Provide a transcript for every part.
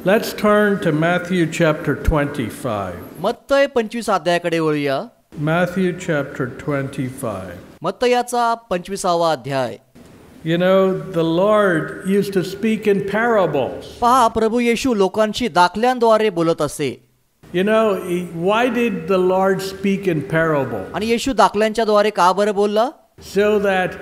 Let's turn to Matthew chapter 25. मत्तय 25 अध्यायाकडे वळूया. Matthew chapter 25. मत्तयाचा 25वा अध्याय. You know, the Lord used to speak in parables. पहा, प्रभू येशू लोकांशी दाखल्यांद्वारे बोलत असे. You know, why did the Lord speak in parables? आणि येशू दाखल्यांच्या द्वारे का बरं बोलला? So that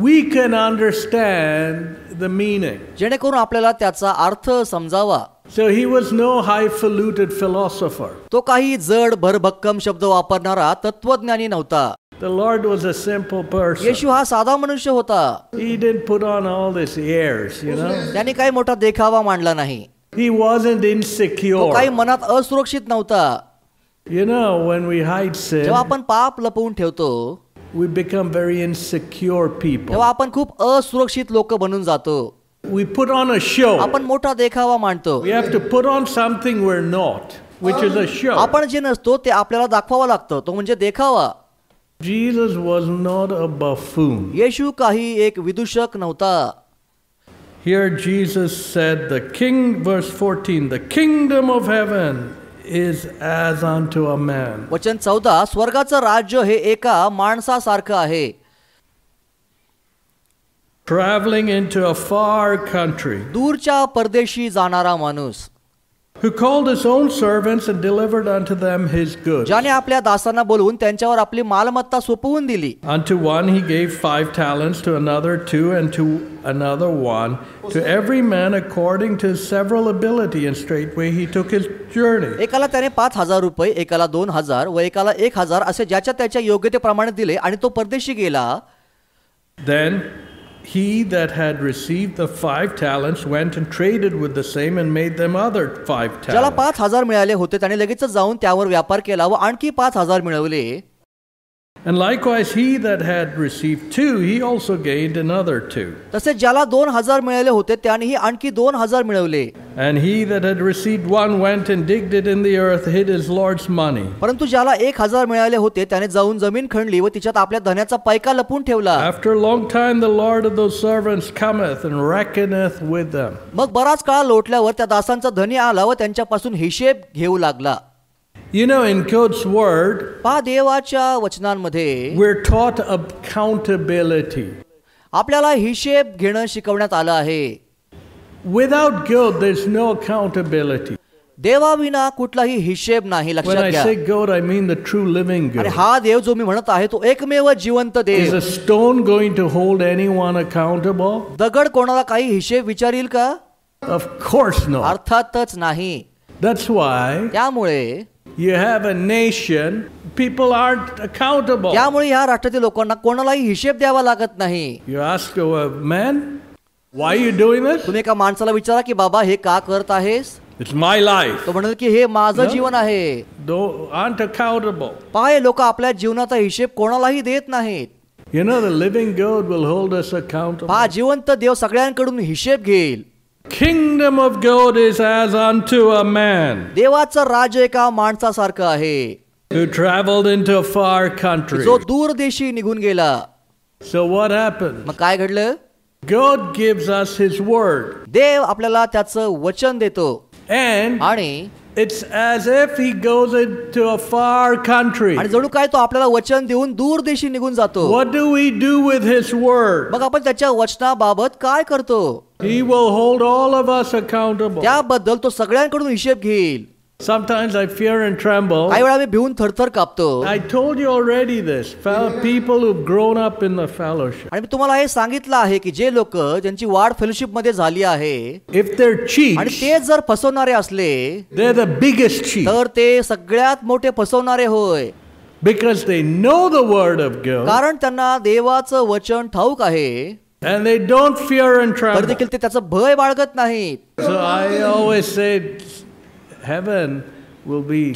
we can understand the meaning. जेणेकरून आपल्याला त्याचा अर्थ समजावा. So he was no highfalutin philosopher. तो काही जड भरभक्कम शब्द वापरणारा तत्वज्ञानी नव्हता. The Lord was a simple person. येशू हा साधा मनुष्य होता. He didn't put on all this airs, you know. त्याने काही मोठा देखावा मांडला नाही. He wasn't तो insecure. काही मनात असुरक्षित नव्हता. You know, when we hide sin, जेव्हा आपण पाप लपवून ठेवतो we become very insecure people. तेव्हा आपण खूप असुरक्षित लोक बनून जातो. We put on a show. आपण मोठा देखावा मांडतो. We have to put on something we're not, which is a show. आपण जे नसतो ते आपल्याला दाखवावं लागतं, तो म्हणजे देखावा. Jesus was not a buffoon. येशू काही एक विदूषक नव्हता. Here Jesus said, verse 14, the kingdom of heaven is as unto a man. वचन 14, स्वर्गाचं राज्य हे एका माणसासारखं आहे. Traveling into a far country. दूरच्या परदेशी जाणारा माणूस. Who called his own servants and delivered unto them his goods. ज्याने आपल्या दासांना बोलवून त्यांच्यावर आपली मालमत्ता सोपवून दिली. Unto one he gave 5 talents, to another 2, and to another 1, to every man according to his several ability, and straightway he took his journey. एकाला त्याने 5,000 रुपये, एकाला 2,000 व एकाला 1,000 असे ज्याच्या त्याच्या योग्यतेप्रमाणे दिले आणि तो परदेशी गेला. Then he that had received the 5 talents went and traded with the same and made them other 5 ज्याला talents. 5,000 मिळाले होते त्याने लगेच जाऊन त्यावर व्यापार केला व आणखी 5,000 मिळवले. And likewise he that had received 2, he also gained another 2. तसेच ज्याला 2,000 मिळाले होते त्यानेही आणखी 2,000 मिळवले. And he that had received 1 went and digged it in the earth, hid his Lord's money. परंतु ज्याला 1,000 मिळाले होते त्याने जाऊन जमीन खणली व तिच्यात आपल्या धनाचा पैका लपवून ठेवला. After a long time the Lord of those servants cometh and reckoneth with them. मग बराच काळ लोटल्यावर त्या दासांचा धनी आला व त्यांच्यापासून हिशेब घेऊ लागला. You know, in God's word, पहा, देवाच्या वचनांमध्ये we're taught accountability. आपल्याला हिशेब घेणं शिकवण्यात आलं आहे. Without God, there's no accountability. देवाविना कुठलाही हिशेब नाही. When लक्षात I घ्या. say God, I mean the true living आणि God. हा देव जो मी म्हणत आहे तो एकमेव जिवंत Is Dev. a stone going to hold anyone accountable? दगड कोणाला काही हिशेब विचारील का? Of course not. अर्थातच नाही. That's why त्यामुळे you have a nation, people aren't accountable. ह्या राष्ट्रातील लोकांना कोणालाही हिशेब द्यावा लागत नाही. You ask a man, why are you doing this? तुम्ही एका माणसाला विचारा की बाबा हे का करत आहेस? It's my life. तो म्हणेल की हे माझं जीवन आहे. Aren't accountable. पहा, हे लोक आपल्या जीवनाचा हिशेब कोणालाही देत नाहीत. You know, the living God will hold us accountable. पहा, जिवंत देव सगळ्यांकडून हिशेब घेईल. Kingdom of God is as unto a man देवाचं राज्य एका माणसासारखं आहे who traveled into a far country. जो दूर देशी निघून गेला. So what happened? मग काय घडलं? God gives us his word. देव आपल्याला त्याचं वचन देतो And आणि it's as if he goes into a far country. जणू काय तो आपल्याला वचन देऊन दूर देशी निघून जातो. What do we do with his word? मग आपण त्याच्या वचनाबाबत काय करतो? He will hold all of us accountable. त्याबद्दल तो सगळ्यांकडून हिशेब घेईल. Sometimes I fear and tremble. काही वेळा मी भिवून थरथर कापतो. I told you already this. People who've grown up in the fellowship. आणि मी तुम्हाला हे सांगितलं आहे की जे लोक ज्यांची वाढ फेलोशिप मध्ये झाली आहे, If they're cheats, आणि ते जर फसवणारे असले they're the biggest cheat. तर ते सगळ्यात मोठे फसवणारे होय. Because they know the word of God. कारण त्यांना देवाचं वचन ठाऊक आहे. And they don't fear and तर tremble. देखील ते त्याचं भय बाळगत नाहीत. So I always say heaven will be,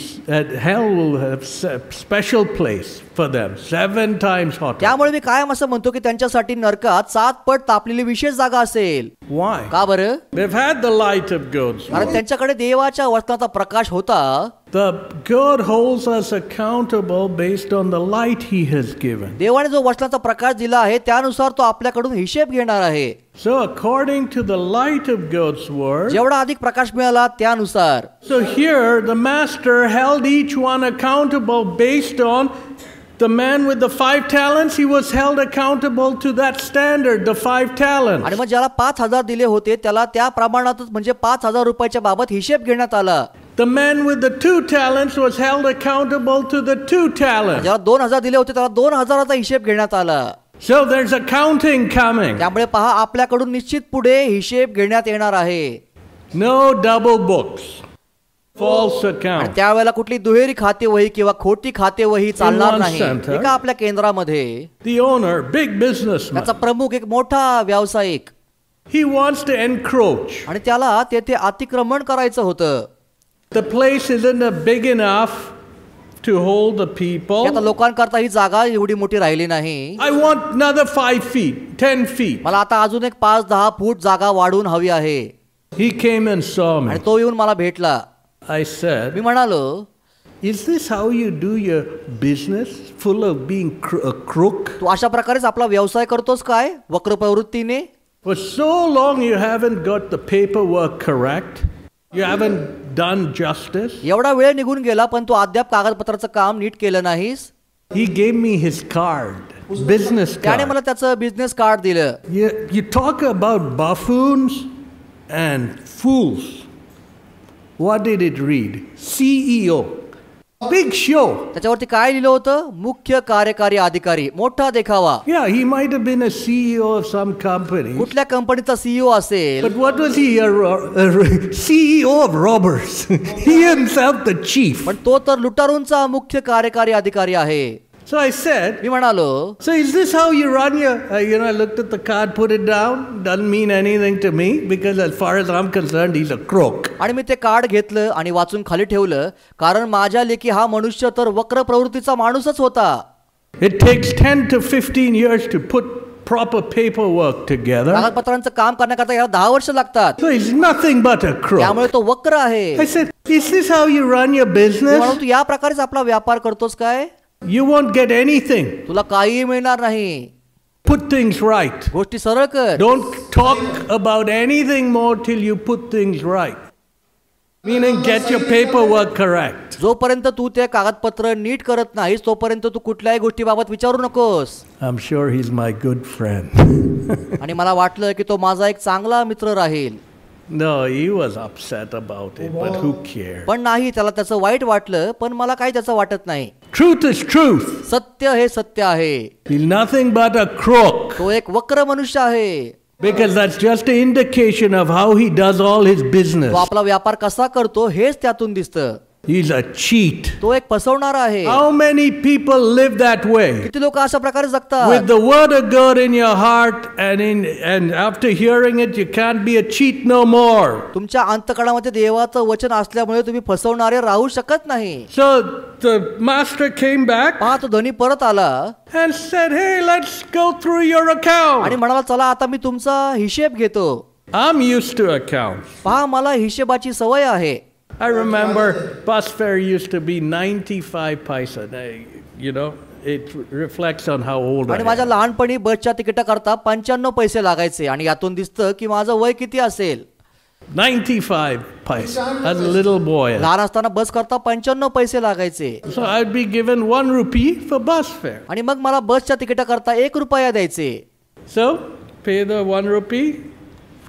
hell will have special place for them, 7 times hotter. त्यामुळे मी कायम असं म्हणतो की त्यांच्यासाठी नरकात 7 पट तापलेली विशेष जागा असेल. Why? का बरं? They've had the light of God's कारण word. त्यांच्याकडे देवाच्या वचनाचा प्रकाश होता. The God holds us accountable based on the light He has given. देवाने जो वचनाचा प्रकाश दिला आहे त्यानुसार तो आपल्याकडून हिशेब घेणार आहे. So according to the light of God's word, जेवढा अधिक प्रकाश मिळाला त्यानुसार. so here the master held each one accountable based on the man with the 5 talents. He was held accountable to that standard, the 5 talents. आणि मग ज्याला 5,000 दिले होते त्याला त्या प्रमाणातच म्हणजे 5,000 रुपयाच्या बाबत हिशेब घेण्यात आला. The man with the 2 talents was held accountable to the 2 talents. ज्याला 2,000 दिले होते त्याला 2,000चा हिशेब घेण्यात आला. So there's accounting coming. त्यामुळे पहा आपल्याकडून निश्चित पुढे हिशेब घेण्यात येणार आहे. No double books. False account. त्यावेळेला कुठली दुहेरी खातेवही किंवा खोटी खातेवही चालणार नाही. center. एका आपल्या केंद्रामध्ये The owner, big businessman, त्याचा प्रमुख एक मोठा व्यावसायिक he wants to encroach. आणि त्याला तेथे अतिक्रमण करायचं होतं. The place isn't big enough to hold the आता people. लोकांकरता ही जागा एवढी मोठी राहिली नाही. I want another 5 feet, 10 feet. मला आता अजून एक 5-10 फूट जागा वाढवून हवी आहे. He came and saw me. आणि तो येऊन मला भेटला. I said, मी म्हणालो, is this how you do your business? Full of being a crook? तू अशा प्रकारेच आपला व्यवसाय करतोस काय वक्र प्रवृत्तीने? For so long you haven't got the paperwork correct. You haven't done justice. एवढा वेळ निघून गेला पण तू अद्याप कागदपत्राचं काम नीट केलं नाहीस. He gave me his card, business त्याने card. मला त्याचं बिझनेस कार्ड दिलं. You talk about buffoons and fools. What did it read? CEO. Big show. त्याच्यावरती काय लिहिलं होतं? मुख्य कार्यकारी अधिकारी. मोठा देखावा. Yeah, he might have been a CEO of some company. कुठल्या कंपनीचा सीईओ असेल? But what was he? A CEO of robbers. He himself the chief. पण तो तर लुटारूंचा मुख्य कार्यकारी अधिकारी आहे. So I said, मी म्हणालो, so is this how you run your, I looked at the card, put it down, doesn't mean anything to me because as far as I'm concerned, he's a crook. आणि मी ते card घेतलं आणि वाचून खाली ठेवलं कारण माझ्या लेखी हा मनुष्य तर वक्र प्रवृत्तीचा माणूसच होता. It takes 10 to 15 years to put proper paperwork together. कागदपत्रांचं काम करण्याकरता याला 10 वर्ष लागतात. So he's nothing but a crook. त्यामुळे तो वक्र आहे. I said, is this how you run your business? म्हणून तू या प्रकारेच आपला व्यापार करतोस काय? You won't get anything. तुला काहीही मिळणार नाही. Put things right. गोष्टी सरळ कर. Don't talk about anything more till you put things right. Meaning get your paperwork correct. जोपर्यंत तू ते कागदपत्र नीट करत नाहीस तोपर्यंत तू कुठल्याही गोष्टीबाबत विचारू नकोस. I'm sure he's my good friend. आणि मला वाटलं की तो माझा एक चांगला मित्र राहील. No, he was upset about it, but who cared? पण नाही, त्याला त्याचं वाईट वाटलं पण मला काही त्याचं वाटत नाही. Truth is truth. सत्य हे सत्य आहे. He's nothing but a crook. तो एक वक्र मनुष्य आहे. Because that's just an indication of how he does all his business. तो आपला व्यापार कसा करतो हेच त्यातून दिसतं. He's a cheat. तो एक फसवणारा आहे. How many people live that way? किती लोक अशा प्रकारे जगतात? With the word of God in your heart and after hearing it you can't be a cheat no more. तुमच्या अंतःकरणामध्ये देवाचं वचन असल्यामुळे तुम्ही फसवणारे राहू शकत नाही. So the master came back पहा तो धनी परत आला and said, "Hey, let's go through your आणि account." म्हणाला चला आता मी तुमचा हिशेब घेतो. I'm used to accounts. पहा मला हिशेबाची सवय आहे. I remember bus fare used to be 95 paisa. It reflects on how old I आणि am. माझ्या लहानपणी बसच्या तिकिटाकरता 95 पैसे लागायचे आणि यातून दिसतं की माझं वय किती असेल. 95 paisa as a little boy. लहान असताना बस करता 95 पैसे लागायचे. So I'd be given 1 rupee for bus fare. आणि मग मला बसच्या तिकिटाकरता 1 रुपया द्यायचे. So pay the 1 rupee,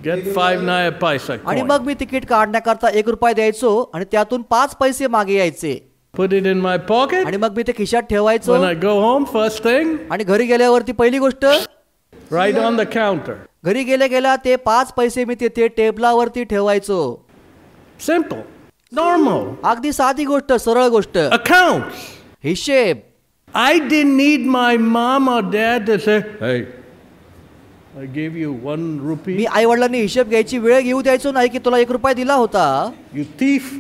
get 5 naya paisa आणि coin. मग मी तिकीट काढण्याकरता 1 रुपया द्यायचो आणि त्यातून 5 पैसे मागे यायचे. Put it in my pocket. आणि मग मी ते खिशात ठेवायचो. When I go home, first thing, आणि घरी गेल्यावरती पहिली गोष्ट right on the counter. घरी गेल्या ते 5 पैसे मी तिथे टेबलावरती ठेवायचो. Simple, normal. अगदी साधी गोष्ट, सरळ गोष्ट. Accounts. हिशेब. I didn't need my mom or dad to say, "Hey, I gave you 1 rupee. मी आई वडिलांनी हिशेब घ्यायची वेळ येऊ द्यायचो नाही की तुला 1 रुपया दिला होता You thief."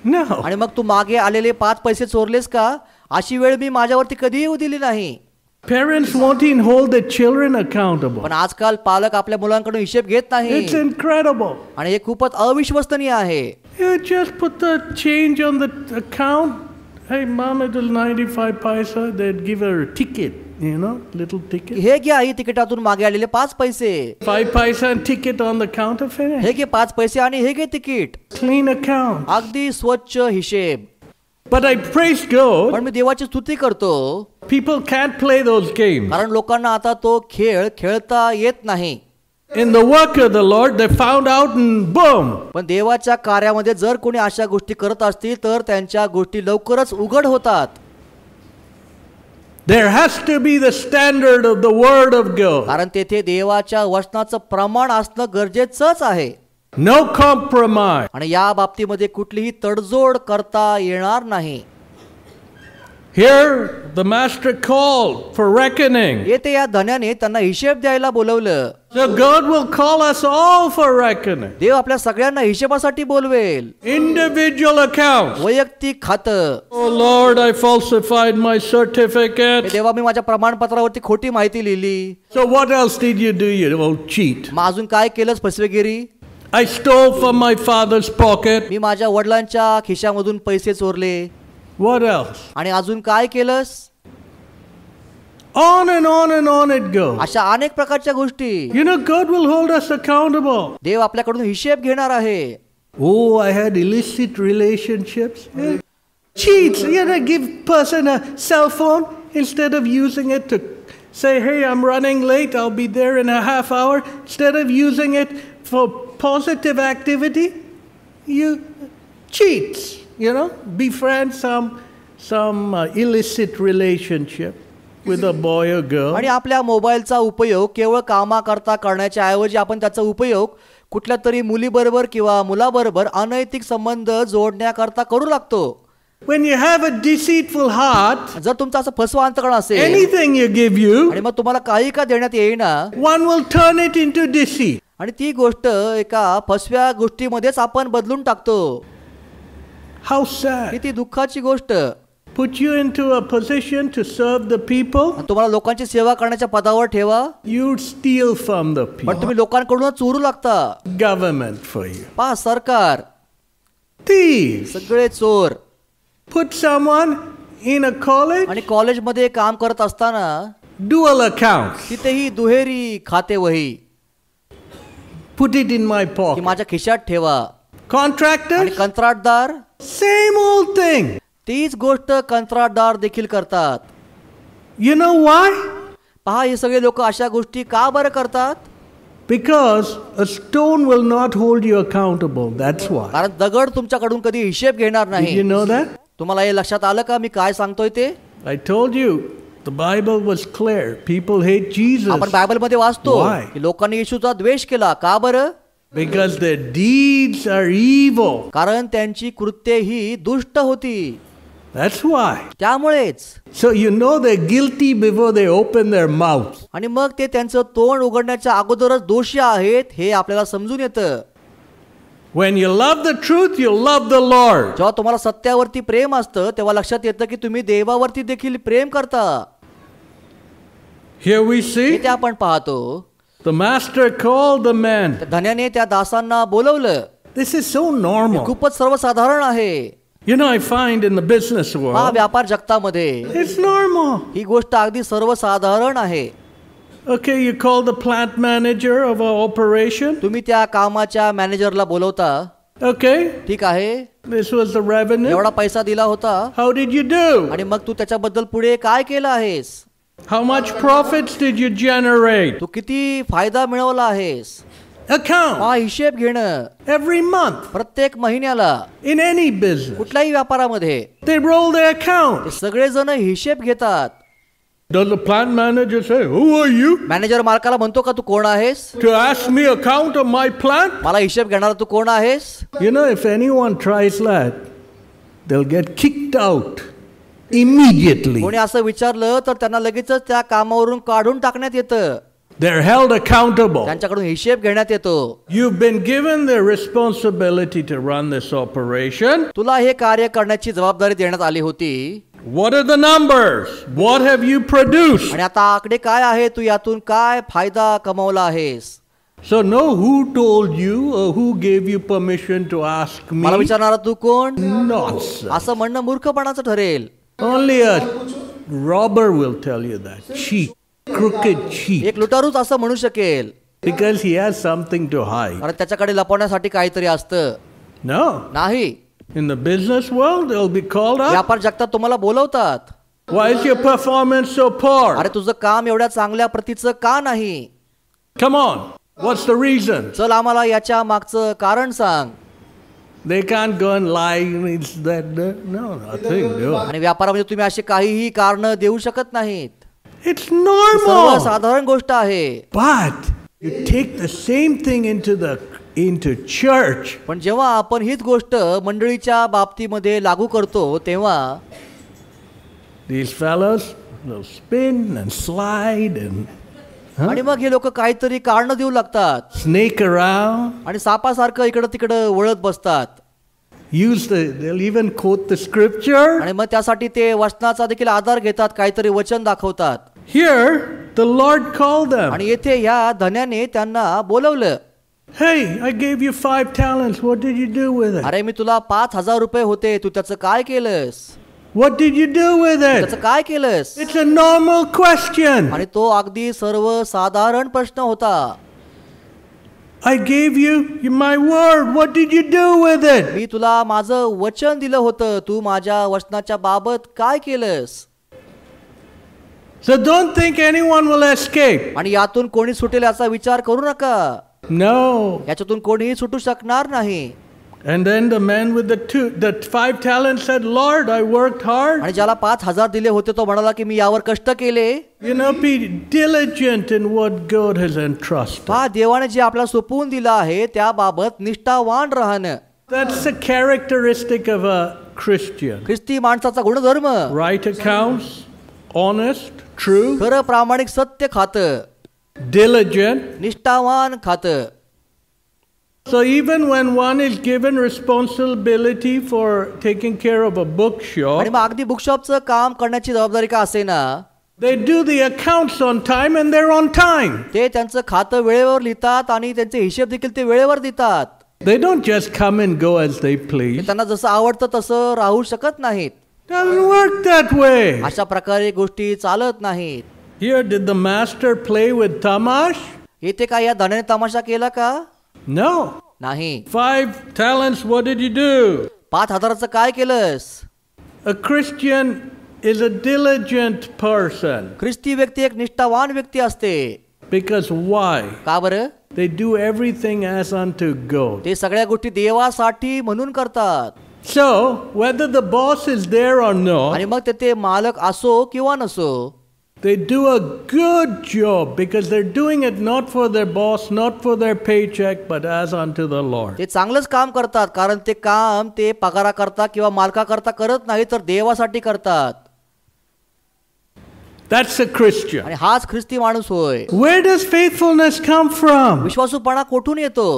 No. आणि मग तू मागे आलेले 5 पैसे चोरलेस का, अशी वेळ मी माझ्यावरती कधी येऊ दिली नाही. Parents won't even hold their children accountable. पण आजकाल पालक आपल्या मुलांकडून हिशेब घेत नाही. It's incredible. आणि हे खूपच अविश्वसनीय आहे. You just put the change on the account. Hey, mom, it was 95 paisa. They'd give her a ticket, little ticket. हे घ्या आई तिकिटातून मागे आलेले 5 पैसे. 5 paisa and ticket on the counter. Finish. हे घे 5 पैसे आणि हे घे तिकीट. Clean account. अगदी स्वच्छ हिशेब. But I praise God. पण मी देवाची स्तुती करतो. People can't play those games. कारण लोकांना आता तो खेळ खेळता येत नाही. In the work of the Lord, they found out and boom. पण देवाच्या कार्यामध्ये जर कोणी अशा गोष्टी करत असतील तर त्यांच्या गोष्टी लवकरच उघड होतात. There has to be the standard of the word of God. कारण तेथे देवाच्या वचनाचं प्रमाण असणं गरजेचंच आहे. No compromise. आणि या बाबतीमध्ये कुठलीही तडजोड करता येणार नाही. Here the master called for reckoning. येथे या धन्याने त्यांना हिशेब द्यायला बोलवलं. So God will call us all for reckoning. देव आपल्या सगळ्यांना हिशेबासाठी बोलवेल. Individual accounts. वैयक्तिक खातं. Oh Lord, I falsified my certificate. देवा मी माझ्या प्रमाणपत्रावरती खोटी माहिती लिहिली. So what else did you do, you old cheat? मग अजून काय केलंस फसवेगिरी? I stole from my father's pocket. मी माझ्या वडिलांच्या खिशामधून पैसे चोरले. What else? आणि अजून काय केलंस? On and on and on it goes. अशा अनेक प्रकारच्या गोष्टी. God will hold us accountable. देव आपल्याकडून हिशेब घेणार आहे. Oh, I had illicit relationships. Cheats. Give person a cell phone instead of using it to say, hey, I'm running late. I'll be there in a half hour. Instead of using it for positive activity, you cheats. Befriend some illicit relationship with a boy or girl. आणि आपल्या मोबाईलचा उपयोग केवळ कामाकरता करण्याच्या ऐवजी आपण त्याचा उपयोग कुठल्या तरी मुलीबरोबर किंवा मुलाबरोबर अनैतिक संबंध जोडण्याकरता करू लागतो. When you have a deceitful heart, जर तुमचा असं फसवा अंतकरण असेल, anything you give you, आणि मग तुम्हाला काही का देण्यात येईना, one will turn it into deceit. आणि ती गोष्ट एका फसव्या गोष्टीमध्येच आपण बदलून टाकतो. How sad. किती दुःखाची गोष्ट. Put you into a position to serve the people. तुम्हाला लोकांची सेवा करण्याच्या पदावर ठेवा. You steal from the people. पण तुम्ही लोकांकडून चोरू लागता. Government for you. पहा सरकार. Thieves. सगळे चोर. Put someone in a college. आणि कॉलेजमध्ये काम करत असताना dual accounts. तिथेही दुहेरी खाते वही. Put it in my की pocket. माझ्या खिशात ठेवा. Contractors. आणि कंत्राटदार same old thing. तीच गोष्ट कंत्राटदार देखील करतात. You know why? पहा हे सगळे लोक अशा गोष्टी का बरं करतात? Because a stone will not hold you accountable. That's why. कारण दगड तुमच्याकडून कधी हिशेब घेणार Did नाही. you know that? तुम्हाला हे लक्षात आलं का मी काय सांगतोय ते? I told you. The Bible was clear. People hate Jesus. आपण बायबल मध्ये वाचतो Why? की लोकांनी येशूचा द्वेष केला. का बरं? Because their deeds are evil. कारण त्यांची कृत्ये ही दुष्ट होती. That's why. त्यामुळेच. So they're guilty before they open their mouth. आणि मग ते त्यांचं तोंड उघडण्याच्या अगोदरच दोषी आहेत हे आपल्याला समजून येतं. When you love the truth, you love the Lord. जेव्हा तुम्हाला सत्यावरती प्रेम असतं तेव्हा लक्षात येतं की तुम्ही देवावरती देखील प्रेम करता. Here we see. इथे आपण पाहतो. The master called the man. धन्याने त्या दासांना बोलवलं. This is so normal. खूपच सर्वसाधारण आहे. I find in the business हा world, व्यापार जगतामध्ये it's normal. ही गोष्ट अगदी सर्वसाधारण आहे. Okay, you call the plant manager of an operation. तुम्ही त्या कामाच्या मॅनेजरला बोलवता. Okay, ठीक आहे. this was the revenue. एवढा पैसा दिला होता. How did you do? आणि मग तू त्याच्याबद्दल पुढे काय केलं आहेस? How much profits did you generate? तू किती फायदा मिळवला आहेस? Account. हा हिशेब घेणं. Every month. प्रत्येक महिन्याला. In any business. कुठल्याही व्यापारामध्ये. They roll their account. ते सगळेजण हिशेब घेतात. Does the plant manager say, who are you? Manager मालकाला म्हणतो का तू कोण आहेस? To ask me account of my plant? मला हिशेब घेणारा तू कोण आहेस? If anyone tries that, they'll get kicked out immediately. कोणी असं विचारलं तर त्यांना लगेचच त्या कामावरून काढून टाकण्यात येतं. They're held accountable. त्यांच्याकडून हिशेब घेण्यात येतो. You've been given the responsibility to run this operation. तुला हे कार्य करण्याची जबाबदारी देण्यात आली होती. What are the numbers? What have you produced? आणि आता आकडे काय आहे? तू यातून काय फायदा कमावला आहेस? So know who told you or who gave you permission to ask me? मला विचारणारा तू कोण? Nonsense. असं म्हणणं मूर्खपणाचं ठरेल. Only a robber will tell you that. Cheat. Crooked cheat. एक लुटारूच असं म्हणू शकेल. Because he has something to hide. कारण त्याच्याकडे लपवण्यासाठी काहीतरी असतं. No. नाही. In the business world, they'll be called up. व्यापार जगतात तुम्हाला बोलवतात. Why is your performance so poor? अरे तुझं काम एवढ्या चांगल्या प्रतीचं का नाही? Come on. What's the reason? चल आम्हाला याच्या मागचं कारण सांग. They can't go and lie. It's that. No, nothing. No. आणि व्यापारामध्ये तुम्ही असे काहीही कारण देऊ शकत नाहीत. It's normal. सर्वसाधारण गोष्ट आहे. But you take the same thing into church. पण जेव्हा आपण हीच गोष्ट मंडळीच्या बाबतीमध्ये लागू करतो तेव्हा These fellows will spin and slide and आणि मग हे लोक काहीतरी कारण देऊ लागतात. snake around. आणि सापासारखं इकडं तिकडं वळत बसतात. They'll even quote the scripture. आणि मग त्यासाठी ते वचनाचा देखील आधार घेतात, काहीतरी वचन दाखवतात. Here, the Lord called them. आणि येथे या धन्याने त्यांना बोलवलं. Hey, I gave you 5 talents. What did you do with it? अरे मी तुला 5,000 रुपये होते, तू त्याचं काय केलंस? What did you do with it? त्याचं काय केलंस? It's a normal question. आणि तो अगदी सर्वसाधारण प्रश्न होता. I gave you my word. What did you do with it? मी तुला माझं वचन दिलं होतं, तू माझ्या वचनाच्या बाबत काय केलंस? So don't think anyone will escape. आणि यातून कोणी सुटेल याचा विचार करू नका. No. याच्यातून कोणीही सुटू शकणार नाही. And then the man with the 5 talents said, Lord, I worked hard. आणि ज्याला 5,000 दिले होते तो म्हणाला की मी यावर कष्ट केले. You know, be diligent in what God has entrusted. हा देवाने जे आपल्याला सोपवून दिलं आहे त्याबाबत निष्ठावान राहणं. That's a characteristic of a Christian. ख्रिस्ती माणसाचा गुणधर्म. Right accounts, honest, true, खरं प्रामाणिक सत्य खातं, diligent. निष्ठावान खातं. So even when one is given responsibility for taking care of a आणि bookshop, मग अगदी बुकशॉपचं काम करण्याची जबाबदारी का असे ना, they do the accounts on time and they're on time. ते त्यांचं खातं वेळेवर लिहितात आणि त्यांचे हिशेब देखील ते वेळेवर देतात. They don't just come and go as they ते please. त्यांना जसं आवडतं तसं राहू शकत नाहीत. Doesn't work that way. अशा प्रकारे गोष्टी चालत नाहीत. Here, did the master play with Tamash? येथे काय या धनाने तमाशा केला का? No. नाही. 5 talents, what did you do? 5,000चं काय केलंस? A Christian is a diligent person. ख्रिस्ती व्यक्ती एक निष्ठावान व्यक्ती असते. Because why? का बरं? They do everything as unto God. ते सगळ्या गोष्टी देवासाठी म्हणून करतात. So, whether the boss is there or आणि not, मग ते मालक असो किंवा नसो, they do a good job because they're doing it not for their boss, not for their paycheck, but as unto the Lord. ते चांगलंच काम करतात, कारण ते काम ते पगाराकरता किंवा मालकाकरता करत नाही तर देवासाठी करतात. That's a Christian. आणि हाच ख्रिस्ती माणूस होय. Where does faithfulness come from? विश्वासूपणा कुठून येतो?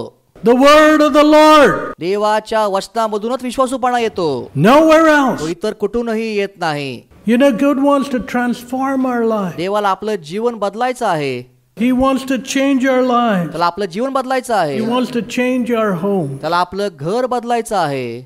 The word of the Lord. देवाच्या वचनामधूनच विश्वासूपणा येतो. Nowhere तो else. इतर कुठूनही येत नाही. You know, God wants to transform our life. देवाला आपलं जीवन बदलायचं आहे. He wants to change our lives. त्याला आपलं जीवन बदलायचं आहे. He wants to change our home. त्याला आपलं घर बदलायचं आहे.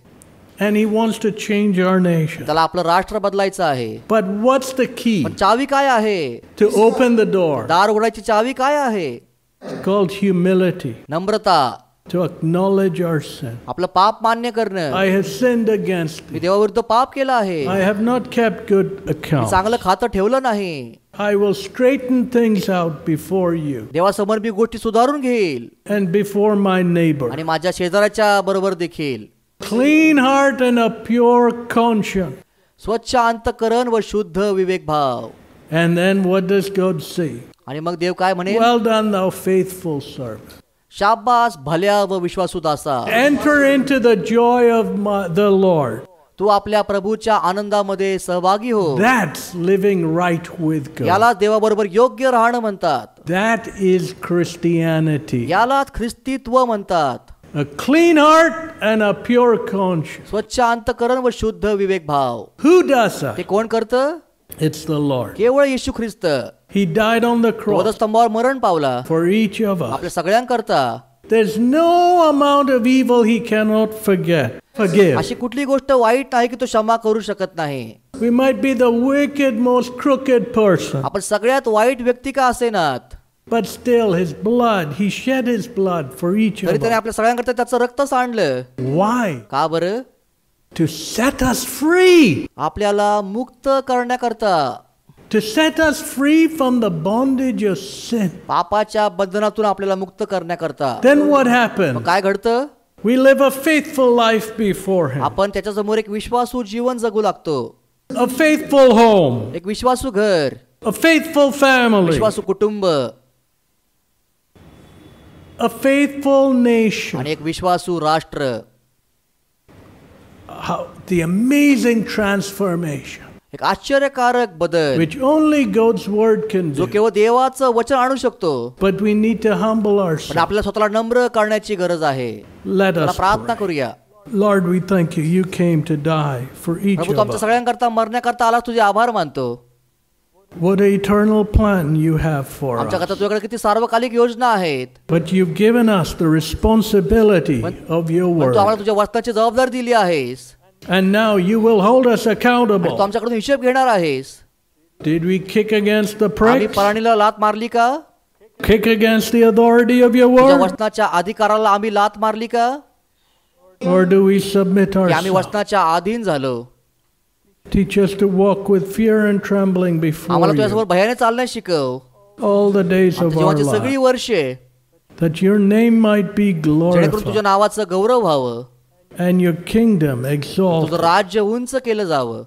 And He wants to change our nation. त्याला आपलं राष्ट्र बदलायचं आहे. But what's the key पण चावी काय आहे? to open the door? दार उघडायची चावी काय आहे? It's called humility. Namrata. To acknowledge our sin. आपलं पाप मान्य करणं. I have sinned against me Thee. देवाविरुद्ध पाप केलं आहे. I have not kept good me account. चांगलं खातं ठेवलं नाही. I will straighten things out before You देवासमोर मी गोष्टी सुधारून घेईल and before my neighbor. आणि माझ्या शेजाऱ्याच्या बरोबर देखील. Clean heart and a pure conscience. स्वच्छ अंतःकरण व शुद्ध विवेक भाव. And then what does God say? आणि मग देव काय म्हणे? Well done, thou faithful servant. शाबास भल्या व विश्वासू दासा. Enter into the joy of the Lord. तू आपल्या प्रभूच्या आनंदामध्ये सहभागी हो. That's living right with God. याला देवाबरोबर योग्य राहणं म्हणतात. That is Christianity. याला ख्रिस्तीत्व म्हणतात. A clean heart and a pure conscience. स्वच्छ अंतःकरण व शुद्ध विवेक भाव. Who does that? ते कोण करतं? It's the Lord. केवळ येशू ख्रिस्त He died on the cross वधस्तंभावर मरण पावला for each of us. आपल्या सगळ्यांकरता. There's no amount of evil he cannot forgive. अशी कुठली गोष्ट वाईट नाही की तो क्षमा करू शकत नाही. We might be the wicked, most crooked person, आपण सगळ्यात वाईट व्यक्ती का असेनात, but still his blood, he shed his blood for each तरी of त्याने us. आपल्या सगळ्यांकरता त्याचं रक्त सांडलं. Why? का बरं? To set us free. आपल्याला मुक्त करण्याकरता, To set us free from the bondage of sin. पापाच्या बंधनातून आपल्याला मुक्त करण्याकरता. Then what मग happened? काय घडतं? We live a faithful life before him. आपण त्याच्या समोर एक विश्वासू जीवन जगू लागतो. A faithful home. एक विश्वासू घर, A faithful family. विश्वासू कुटुंब A faithful nation. आणि एक विश्वासू राष्ट्र. How, the amazing transformation एक आश्चर्यकारक बदल which only God's word can जो do. केवळ देवाचं वचन आणू शकतो. But we need to humble पण ourselves. आपल्याला स्वतःला नम्र करण्याची गरज आहे. Let मला us प्रार्थना pray. करूया. Lord, we thank you. You came to die for each Prabhu, of तू आमच्या us. सगळ्यांकरता मरण्याकरता आला, तुझे आभार मानतो. What an eternal plan you have for आमच्याकरता us. तुझ्याकडे किती सार्वकालिक योजना आहेत. But you've given us the responsibility of your पण word. तू आम्हाला तुझ्या वचनाची जबाबदारी दिली आहेस. And now you will hold us आणि तू accountable. आमच्याकडून हिशोब घेणार आहेस. Did we kick against the आम्ही pricks? पराणीला लात मारली का? Kick against the authority of your तुझ्या word? वचनाच्या अधिकाराला आम्ही लात मारली का? Or do we submit की आम्ही ourselves? वचनाच्या अधीन झालो? Teach us to walk with fear and trembling before आम्हाला you तुझ्यासमोर भयाने चालण्यास शिकव. all the days आमच्या of our जीवनाची सगळी life, वर्षे that your name might be जेणेकरून तुझ्या glorified नावाचं गौरव व्हावं, and your kingdom तुझं exalted. राज्य उंच केलं जावं.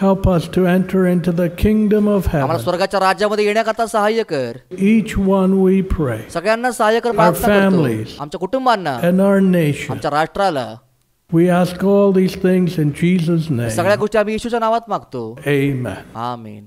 Help us to enter into the kingdom of आम्हाला heaven. स्वर्गाच्या राज्यामध्ये येण्याकरता सहाय्य कर. Each one we pray, सगळ्यांना सहाय्य कर, प्रार्थना families, करतो. आमच्या कुटुंबांना, and our nation. आमच्या राष्ट्राला. We ask all these things in Jesus' सगळ्या name. गोष्टी आम्ही येशूच्या नावात मागतो. Amen. आमेन.